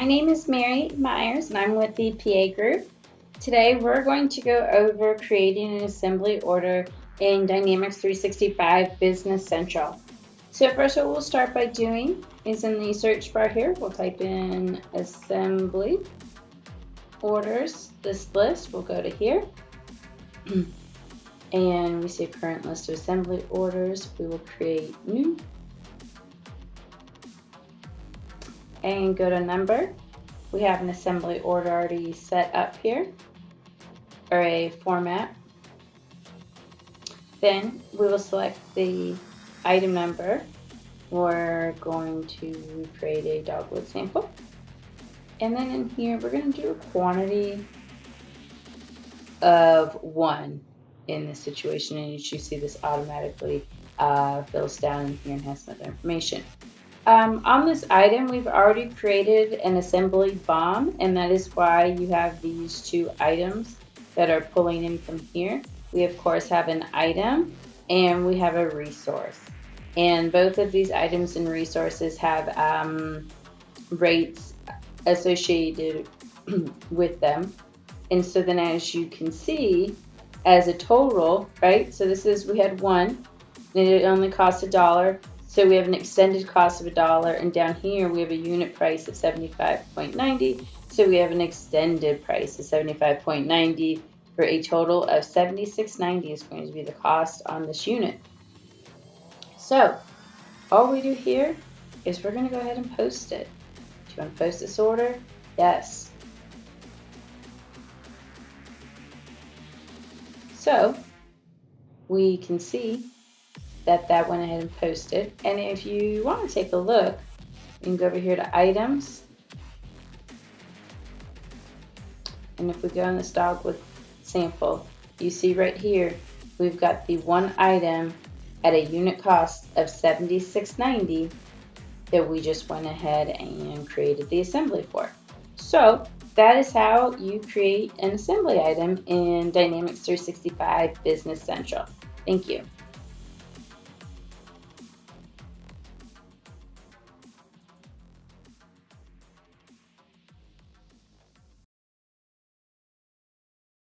name is Mary Myers and I'm with the PA group. Today we're going to go over creating an assembly order in Dynamics 365 Business Central. So first what we'll start by doing is in the search bar here, we'll type in assembly orders, this list, we'll go to here. And we see a current list of assembly orders. We will create new and go to number. We have an assembly order already set up here, or a format. Then we will select the item number. We're going to create a dogwood sample. And then in here, we're going to do a quantity of 1 in this situation, and you should see this automatically fills down in here and has some other information. On this item, we've already created an assembly BOM, and that is why you have these two items that are pulling in from here. We of course have an item and we have a resource, and both of these items and resources have rates associated with them. And so then as you can see, as a total, right, so this is, we had 1 and it only cost $1, so we have an extended cost of $1, and down here we have a unit price of 75.90, so we have an extended price of 75.90 for a total of 76.90 is going to be the cost on this unit. So all we do here is we're going to go ahead and post it. Do you want to post this order? Yes. So we can see that went ahead and posted. And if you want to take a look, you can go over here to items. And if we go in this dogwood sample, you see right here, we've got the one item at a unit cost of $76.90 that we just went ahead and created the assembly for. So that is how you create an assembly item in Dynamics 365 Business Central. Thank you.